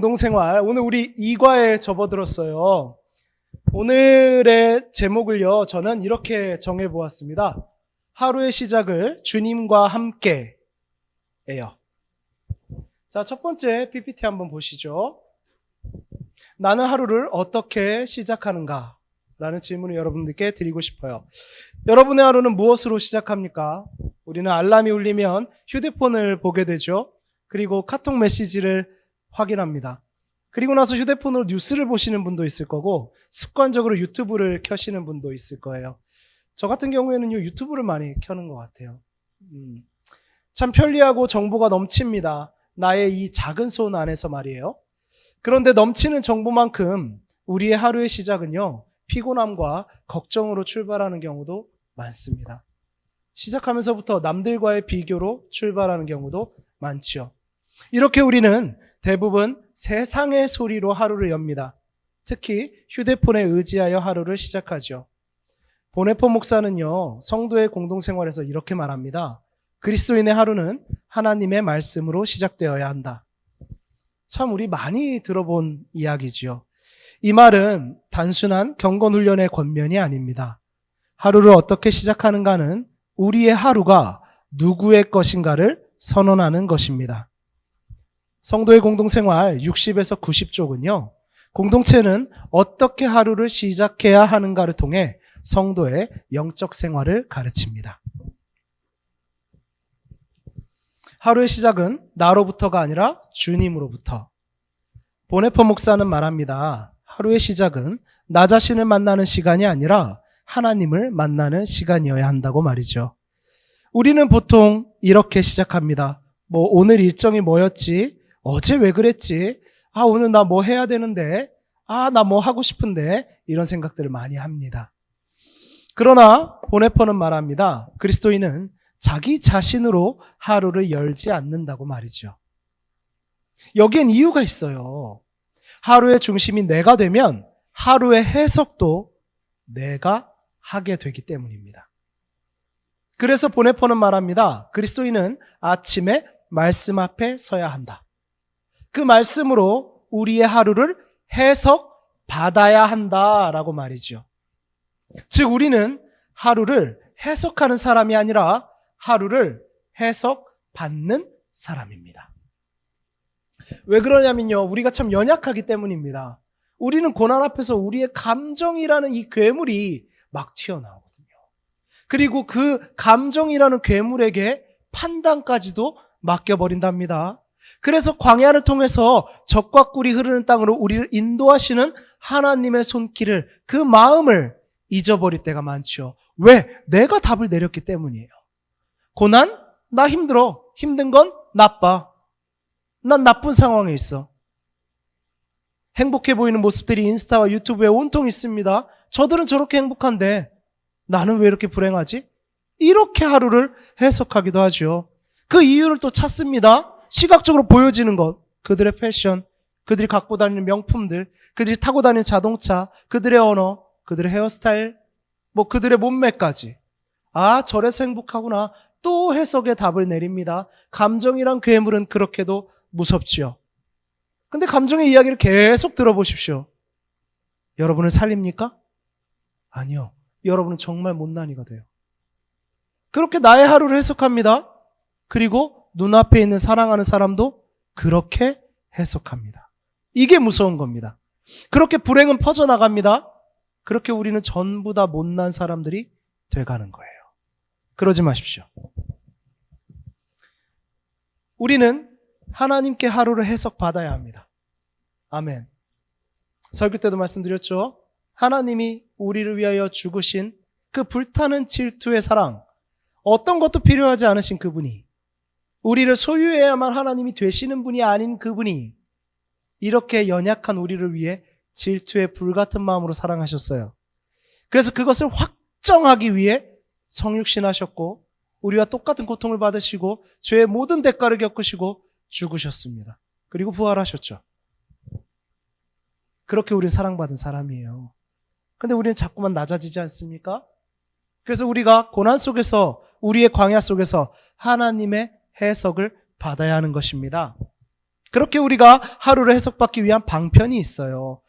공동생활, 오늘 우리 2과에 접어들었어요. 오늘의 제목을요, 저는 이렇게 정해보았습니다. 하루의 시작을 주님과 함께 예요. 자, 첫 번째 PPT 한번 보시죠. 나는 하루를 어떻게 시작하는가? 라는 질문을 여러분들께 드리고 싶어요. 여러분의 하루는 무엇으로 시작합니까? 우리는 알람이 울리면 휴대폰을 보게 되죠. 그리고 카톡 메시지를 확인합니다. 그리고 나서 휴대폰으로 뉴스를 보시는 분도 있을 거고 습관적으로 유튜브를 켜시는 분도 있을 거예요. 저 같은 경우에는 유튜브를 많이 켜는 것 같아요. 참 편리하고 정보가 넘칩니다. 나의 이 작은 손 안에서 말이에요. 그런데 넘치는 정보만큼 우리의 하루의 시작은요, 피곤함과 걱정으로 출발하는 경우도 많습니다. 시작하면서부터 남들과의 비교로 출발하는 경우도 많지요. 이렇게 우리는 대부분 세상의 소리로 하루를 엽니다. 특히 휴대폰에 의지하여 하루를 시작하죠. 보네포 목사는요, 성도의 공동생활에서 이렇게 말합니다. 그리스도인의 하루는 하나님의 말씀으로 시작되어야 한다. 참 우리 많이 들어본 이야기지요. 이 말은 단순한 경건훈련의 권면이 아닙니다. 하루를 어떻게 시작하는가는 우리의 하루가 누구의 것인가를 선언하는 것입니다. 성도의 공동생활 60에서 90쪽은요, 공동체는 어떻게 하루를 시작해야 하는가를 통해 성도의 영적 생활을 가르칩니다. 하루의 시작은 나로부터가 아니라 주님으로부터. 보네포 목사는 말합니다. 하루의 시작은 나 자신을 만나는 시간이 아니라 하나님을 만나는 시간이어야 한다고 말이죠. 우리는 보통 이렇게 시작합니다. 오늘 일정이 뭐였지? 어제 왜 그랬지? 오늘 나 뭐 해야 되는데? 나 뭐 하고 싶은데? 이런 생각들을 많이 합니다. 그러나 보네포는 말합니다. 그리스도인은 자기 자신으로 하루를 열지 않는다고 말이죠. 여기엔 이유가 있어요. 하루의 중심이 내가 되면 하루의 해석도 내가 하게 되기 때문입니다. 그래서 보네포는 말합니다. 그리스도인은 아침에 말씀 앞에 서야 한다. 그 말씀으로 우리의 하루를 해석받아야 한다라고 말이죠. 즉 우리는 하루를 해석하는 사람이 아니라 하루를 해석받는 사람입니다. 왜 그러냐면요, 우리가 참 연약하기 때문입니다. 우리는 고난 앞에서 우리의 감정이라는 이 괴물이 막 튀어나오거든요. 그리고 그 감정이라는 괴물에게 판단까지도 맡겨버린답니다. 그래서 광야를 통해서 적과 꿀이 흐르는 땅으로 우리를 인도하시는 하나님의 손길을, 그 마음을 잊어버릴 때가 많죠. 왜? 내가 답을 내렸기 때문이에요. 고난? 나 힘들어. 힘든 건 나빠. 난 나쁜 상황에 있어. 행복해 보이는 모습들이 인스타와 유튜브에 온통 있습니다. 저들은 저렇게 행복한데 나는 왜 이렇게 불행하지? 이렇게 하루를 해석하기도 하죠. 그 이유를 또 찾습니다. 시각적으로 보여지는 것, 그들의 패션, 그들이 갖고 다니는 명품들, 그들이 타고 다니는 자동차, 그들의 언어, 그들의 헤어스타일, 그들의 몸매까지. 저래서 행복하구나. 또 해석의 답을 내립니다. 감정이란 괴물은 그렇게도 무섭지요. 근데 감정의 이야기를 계속 들어보십시오. 여러분을 살립니까? 아니요. 여러분은 정말 못난이가 돼요. 그렇게 나의 하루를 해석합니다. 그리고 눈앞에 있는 사랑하는 사람도 그렇게 해석합니다. 이게 무서운 겁니다. 그렇게 불행은 퍼져나갑니다. 그렇게 우리는 전부 다 못난 사람들이 돼가는 거예요. 그러지 마십시오. 우리는 하나님께 하루를 해석받아야 합니다. 아멘. 설교 때도 말씀드렸죠. 하나님이 우리를 위하여 죽으신 그 불타는 질투의 사랑, 어떤 것도 필요하지 않으신 그분이, 우리를 소유해야만 하나님이 되시는 분이 아닌 그분이 이렇게 연약한 우리를 위해 질투의 불같은 마음으로 사랑하셨어요. 그래서 그것을 확정하기 위해 성육신하셨고 우리와 똑같은 고통을 받으시고 죄의 모든 대가를 겪으시고 죽으셨습니다. 그리고 부활하셨죠. 그렇게 우리는 사랑받은 사람이에요. 근데 우리는 자꾸만 낮아지지 않습니까? 그래서 우리가 고난 속에서, 우리의 광야 속에서 하나님의 해석을 받아야 하는 것입니다. 그렇게 우리가 하루를 해석받기 위한 방편이 있어요.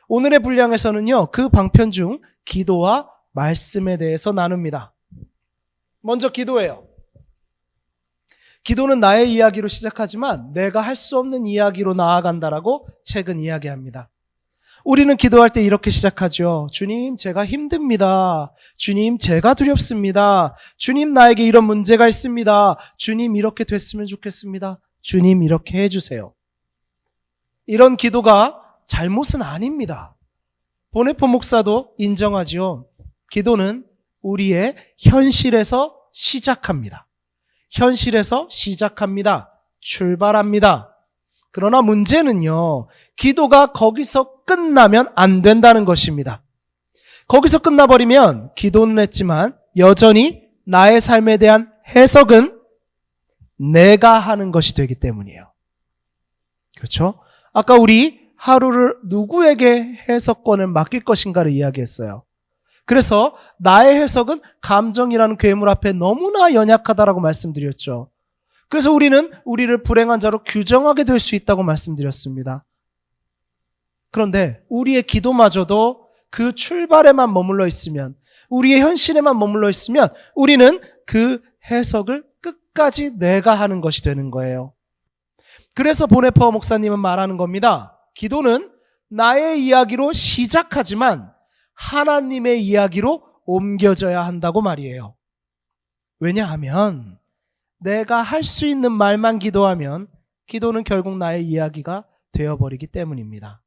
오늘의 분량에서는요, 그 방편 중 기도와 말씀에 대해서 나눕니다. 먼저 기도예요. 기도는 나의 이야기로 시작하지만 내가 할 수 없는 이야기로 나아간다라고 책은 이야기합니다. 우리는 기도할 때 이렇게 시작하죠. 주님, 제가 힘듭니다. 주님, 제가 두렵습니다. 주님, 나에게 이런 문제가 있습니다. 주님, 이렇게 됐으면 좋겠습니다. 주님, 이렇게 해주세요. 이런 기도가 잘못은 아닙니다. 보네포 목사도 인정하죠. 기도는 우리의 현실에서 시작합니다. 현실에서 시작합니다. 출발합니다. 그러나 문제는요, 기도가 거기서 끝나면 안 된다는 것입니다. 거기서 끝나버리면 기도는 했지만 여전히 나의 삶에 대한 해석은 내가 하는 것이 되기 때문이에요. 그렇죠? 아까 우리 하루를 누구에게 해석권을 맡길 것인가를 이야기했어요. 그래서 나의 해석은 감정이라는 괴물 앞에 너무나 연약하다라고 말씀드렸죠. 그래서 우리는 우리를 불행한 자로 규정하게 될 수 있다고 말씀드렸습니다. 그런데 우리의 기도마저도 그 출발에만 머물러 있으면, 우리의 현실에만 머물러 있으면 우리는 그 해석을 끝까지 내가 하는 것이 되는 거예요. 그래서 보네포 목사님은 말하는 겁니다. 기도는 나의 이야기로 시작하지만 하나님의 이야기로 옮겨져야 한다고 말이에요. 왜냐하면 내가 할 수 있는 말만 기도하면 기도는 결국 나의 이야기가 되어버리기 때문입니다.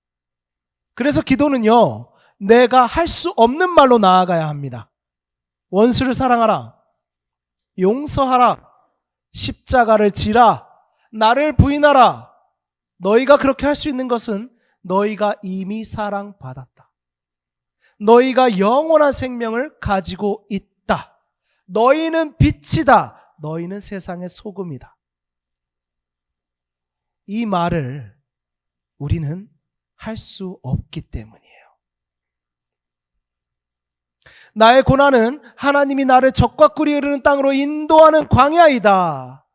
그래서 기도는요, 내가 할 수 없는 말로 나아가야 합니다. 원수를 사랑하라, 용서하라, 십자가를 지라, 나를 부인하라. 너희가 그렇게 할 수 있는 것은 너희가 이미 사랑받았다. 너희가 영원한 생명을 가지고 있다. 너희는 빛이다. 너희는 세상의 소금이다. 이 말을 우리는 할 수 없기 때문이에요. 나의 고난은 하나님이 나를 적과 꿀이 흐르는 땅으로 인도하는 광야이다.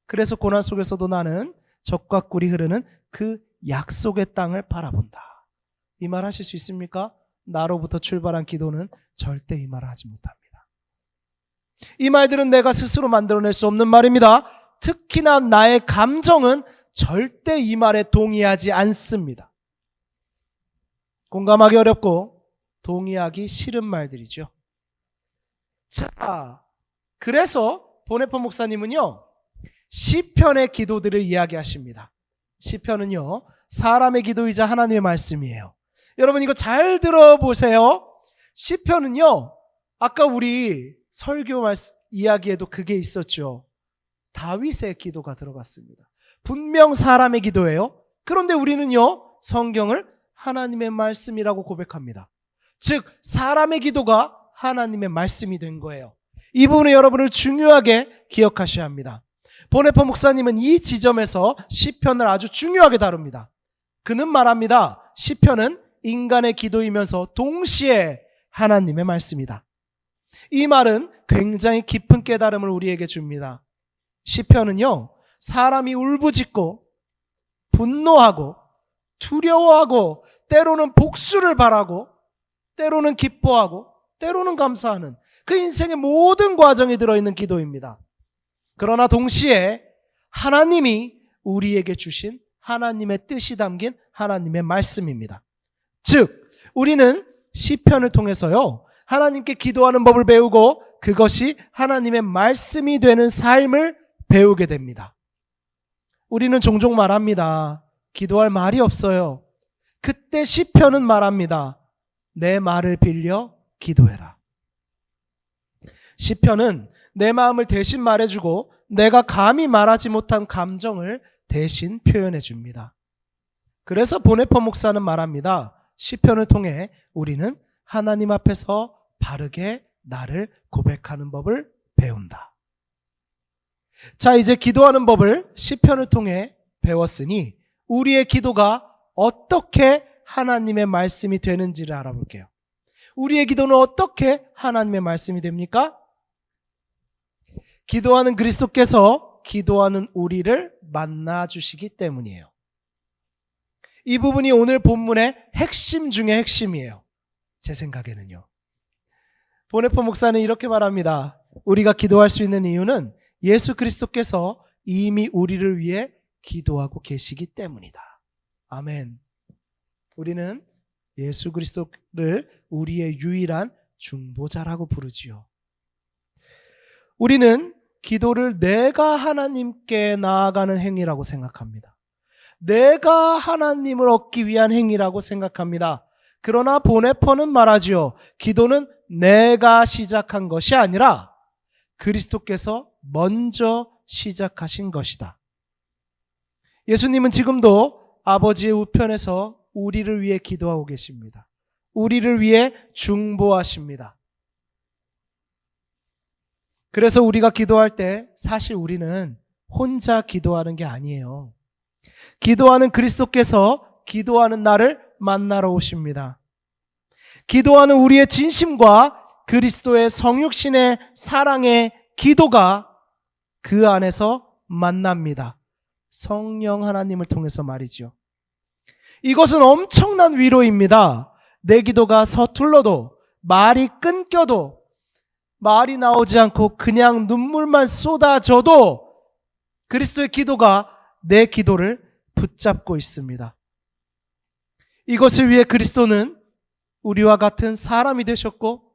그래서 고난 속에서도 나는 적과 꿀이 흐르는 그 약속의 땅을 바라본다. 이 말 하실 수 있습니까? 나로부터 출발한 기도는 절대 이 말을 하지 못합니다. 이 말들은 내가 스스로 만들어낼 수 없는 말입니다. 특히나 나의 감정은 절대 이 말에 동의하지 않습니다. 공감하기 어렵고 동의하기 싫은 말들이죠. 자, 그래서 보네포 목사님은요, 시편의 기도들을 이야기하십니다. 시편은요, 사람의 기도이자 하나님의 말씀이에요. 여러분 이거 잘 들어보세요. 시편은요, 아까 우리 설교 이야기에도 그게 있었죠. 다윗의 기도가 들어갔습니다. 분명 사람의 기도예요. 그런데 우리는요, 성경을 하나님의 말씀이라고 고백합니다. 즉 사람의 기도가 하나님의 말씀이 된 거예요. 이 부분을 여러분을 중요하게 기억하셔야 합니다. 보네포 목사님은 이 지점에서 시편을 아주 중요하게 다룹니다. 그는 말합니다. 시편은 인간의 기도이면서 동시에 하나님의 말씀이다. 이 말은 굉장히 깊은 깨달음을 우리에게 줍니다. 시편은요, 사람이 울부짖고 분노하고 두려워하고 때로는 복수를 바라고 때로는 기뻐하고 때로는 감사하는 그 인생의 모든 과정이 들어있는 기도입니다. 그러나 동시에 하나님이 우리에게 주신 하나님의 뜻이 담긴 하나님의 말씀입니다. 즉 우리는 시편을 통해서요, 하나님께 기도하는 법을 배우고 그것이 하나님의 말씀이 되는 삶을 배우게 됩니다. 우리는 종종 말합니다. 기도할 말이 없어요. 그때 시편은 말합니다. 내 말을 빌려 기도해라. 시편은 내 마음을 대신 말해주고 내가 감히 말하지 못한 감정을 대신 표현해 줍니다. 그래서 보네포 목사는 말합니다. 시편을 통해 우리는 하나님 앞에서 바르게 나를 고백하는 법을 배운다. 자, 이제 기도하는 법을 시편을 통해 배웠으니 우리의 기도가 어떻게 하나님의 말씀이 되는지를 알아볼게요. 우리의 기도는 어떻게 하나님의 말씀이 됩니까? 기도하는 그리스도께서 기도하는 우리를 만나주시기 때문이에요. 이 부분이 오늘 본문의 핵심 중에 핵심이에요. 제 생각에는요. 보네포 목사는 이렇게 말합니다. 우리가 기도할 수 있는 이유는 예수 그리스도께서 이미 우리를 위해 기도하고 계시기 때문이다. 아멘. 우리는 예수 그리스도를 우리의 유일한 중보자라고 부르지요. 우리는 기도를 내가 하나님께 나아가는 행위라고 생각합니다. 내가 하나님을 얻기 위한 행위라고 생각합니다. 그러나 보네포는 말하지요. 기도는 내가 시작한 것이 아니라 그리스도께서 먼저 시작하신 것이다. 예수님은 지금도 아버지의 우편에서 우리를 위해 기도하고 계십니다. 우리를 위해 중보하십니다. 그래서 우리가 기도할 때 사실 우리는 혼자 기도하는 게 아니에요. 기도하는 그리스도께서 기도하는 나를 만나러 오십니다. 기도하는 우리의 진심과 그리스도의 성육신의 사랑의 기도가 그 안에서 만납니다. 성령 하나님을 통해서 말이죠. 이것은 엄청난 위로입니다. 내 기도가 서툴러도 말이 끊겨도 말이 나오지 않고 그냥 눈물만 쏟아져도 그리스도의 기도가 내 기도를 붙잡고 있습니다. 이것을 위해 그리스도는 우리와 같은 사람이 되셨고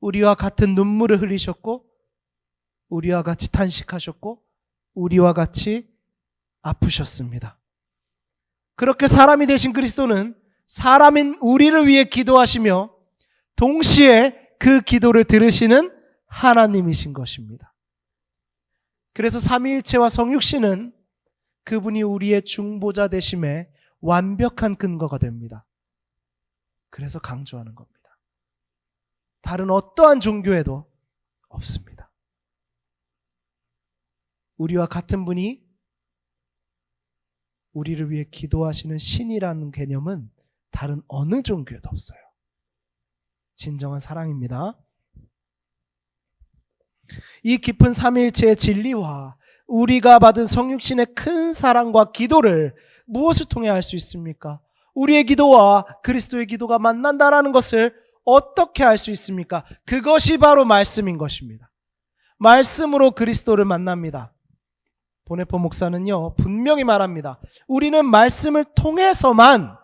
우리와 같은 눈물을 흘리셨고 우리와 같이 탄식하셨고 우리와 같이 아프셨습니다. 그렇게 사람이 되신 그리스도는 사람인 우리를 위해 기도하시며 동시에 그 기도를 들으시는 하나님이신 것입니다. 그래서 삼위일체와 성육신은 그분이 우리의 중보자 되심에 완벽한 근거가 됩니다. 그래서 강조하는 겁니다. 다른 어떠한 종교에도 없습니다. 우리와 같은 분이 우리를 위해 기도하시는 신이라는 개념은 다른 어느 종교에도 없어요. 진정한 사랑입니다. 이 깊은 삼위일체의 진리와 우리가 받은 성육신의 큰 사랑과 기도를 무엇을 통해 알 수 있습니까? 우리의 기도와 그리스도의 기도가 만난다라는 것을 어떻게 알 수 있습니까? 그것이 바로 말씀인 것입니다. 말씀으로 그리스도를 만납니다. 보네포 목사는요, 분명히 말합니다. 우리는 말씀을 통해서만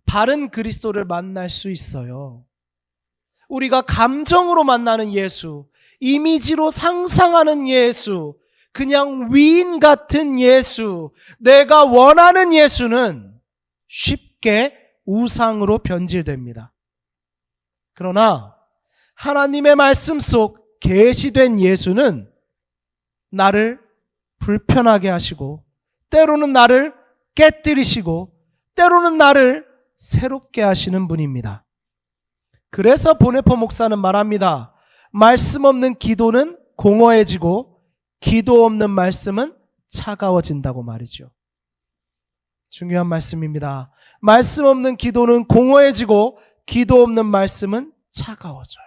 바른 그리스도를 만날 수 있어요. 우리가 감정으로 만나는 예수, 이미지로 상상하는 예수, 그냥 위인 같은 예수, 내가 원하는 예수는 쉽게 우상으로 변질됩니다. 그러나 하나님의 말씀 속 계시된 예수는 나를 불편하게 하시고 때로는 나를 깨뜨리시고 때로는 나를 새롭게 하시는 분입니다. 그래서 보네포 목사는 말합니다. 말씀 없는 기도는 공허해지고 기도 없는 말씀은 차가워진다고 말이죠. 중요한 말씀입니다. 말씀 없는 기도는 공허해지고 기도 없는 말씀은 차가워져요.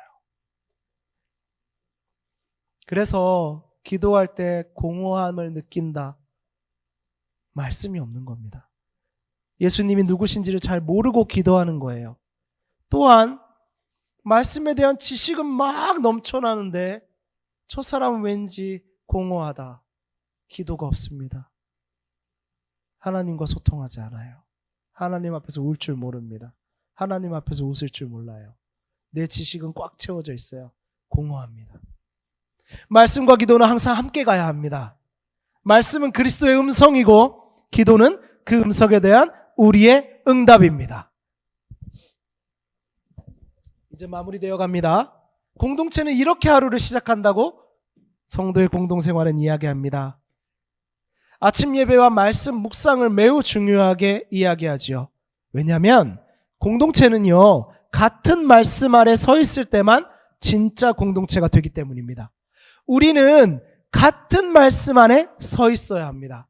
그래서 기도할 때 공허함을 느낀다. 말씀이 없는 겁니다. 예수님이 누구신지를 잘 모르고 기도하는 거예요. 또한 말씀에 대한 지식은 막 넘쳐나는데 저 사람은 왠지 공허하다. 기도가 없습니다. 하나님과 소통하지 않아요. 하나님 앞에서 울 줄 모릅니다. 하나님 앞에서 웃을 줄 몰라요. 내 지식은 꽉 채워져 있어요. 공허합니다. 말씀과 기도는 항상 함께 가야 합니다. 말씀은 그리스도의 음성이고 기도는 그 음성에 대한 우리의 응답입니다. 이제 마무리되어 갑니다. 공동체는 이렇게 하루를 시작한다고 성도의 공동생활은 이야기합니다. 아침 예배와 말씀 묵상을 매우 중요하게 이야기하지요. 왜냐하면 공동체는요, 같은 말씀 아래 서 있을 때만 진짜 공동체가 되기 때문입니다. 우리는 같은 말씀 안에 서 있어야 합니다.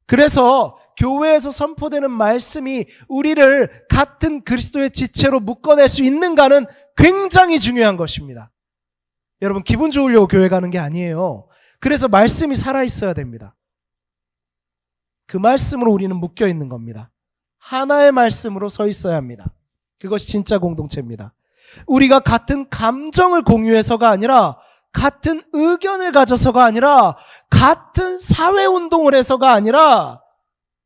그래서 교회에서 선포되는 말씀이 우리를 같은 그리스도의 지체로 묶어낼 수 있는가는 굉장히 중요한 것입니다. 여러분, 기분 좋으려고 교회 가는 게 아니에요. 그래서 말씀이 살아있어야 됩니다. 그 말씀으로 우리는 묶여 있는 겁니다. 하나의 말씀으로 서 있어야 합니다. 그것이 진짜 공동체입니다. 우리가 같은 감정을 공유해서가 아니라, 같은 의견을 가져서가 아니라, 같은 사회운동을 해서가 아니라,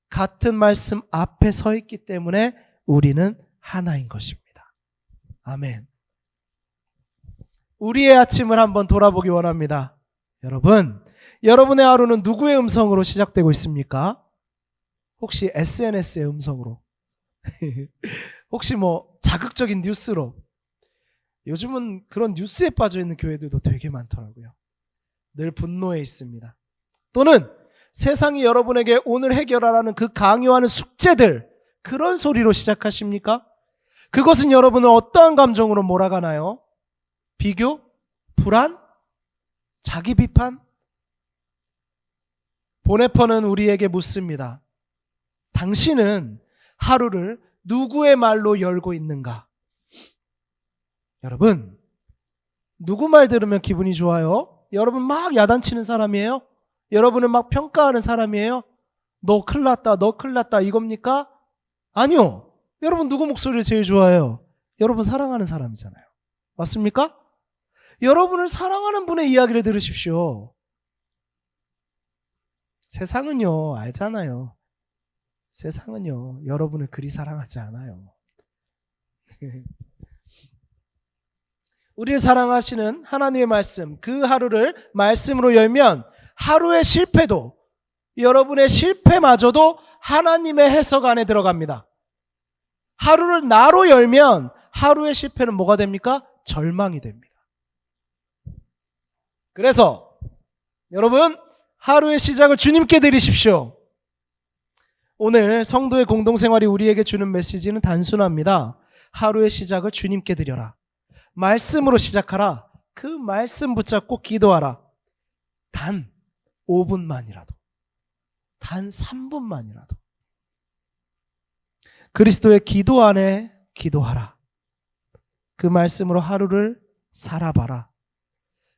같은 말씀 앞에 서 있기 때문에 우리는 하나인 것입니다. 아멘. 우리의 아침을 한번 돌아보기 원합니다. 여러분, 여러분의 하루는 누구의 음성으로 시작되고 있습니까? 혹시 SNS의 음성으로? 혹시 자극적인 뉴스로? 요즘은 그런 뉴스에 빠져있는 교회들도 되게 많더라고요. 늘 분노해 있습니다. 또는 세상이 여러분에게 오늘 해결하라는 그 강요하는 숙제들, 그런 소리로 시작하십니까? 그것은 여러분을 어떠한 감정으로 몰아가나요? 비교? 불안? 자기 비판? 보네퍼는 우리에게 묻습니다. 당신은 하루를 누구의 말로 열고 있는가? 여러분, 누구 말 들으면 기분이 좋아요? 여러분 막 야단치는 사람이에요? 여러분을 막 평가하는 사람이에요? 너 큰일 났다, 너 큰일 났다, 이겁니까? 아니요. 여러분 누구 목소리를 제일 좋아해요? 여러분 사랑하는 사람이잖아요. 맞습니까? 여러분을 사랑하는 분의 이야기를 들으십시오. 세상은요, 알잖아요. 세상은요, 여러분을 그리 사랑하지 않아요. 우리를 사랑하시는 하나님의 말씀, 그 하루를 말씀으로 열면 하루의 실패도, 여러분의 실패마저도 하나님의 해석 안에 들어갑니다. 하루를 나로 열면 하루의 실패는 뭐가 됩니까? 절망이 됩니다. 그래서 여러분, 하루의 시작을 주님께 드리십시오. 오늘 성도의 공동생활이 우리에게 주는 메시지는 단순합니다. 하루의 시작을 주님께 드려라. 말씀으로 시작하라. 그 말씀 붙잡고 기도하라. 단 5분만이라도, 단 3분만이라도 그리스도의 기도 안에 기도하라. 그 말씀으로 하루를 살아봐라.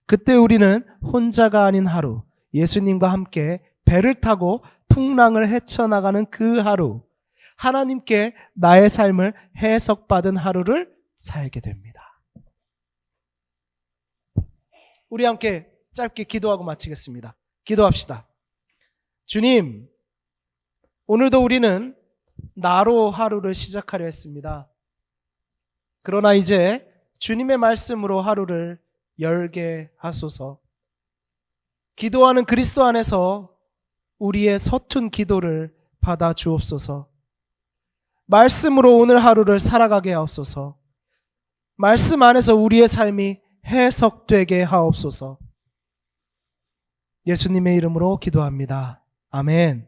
그때 우리는 혼자가 아닌 하루, 예수님과 함께 배를 타고 풍랑을 헤쳐나가는 그 하루, 하나님께 나의 삶을 해석받은 하루를 살게 됩니다. 우리 함께 짧게 기도하고 마치겠습니다. 기도합시다. 주님, 오늘도 우리는 나로 하루를 시작하려 했습니다. 그러나 이제 주님의 말씀으로 하루를 열게 하소서. 기도하는 그리스도 안에서 우리의 서툰 기도를 받아 주옵소서. 말씀으로 오늘 하루를 살아가게 하옵소서. 말씀 안에서 우리의 삶이 해석되게 하옵소서. 예수님의 이름으로 기도합니다. 아멘.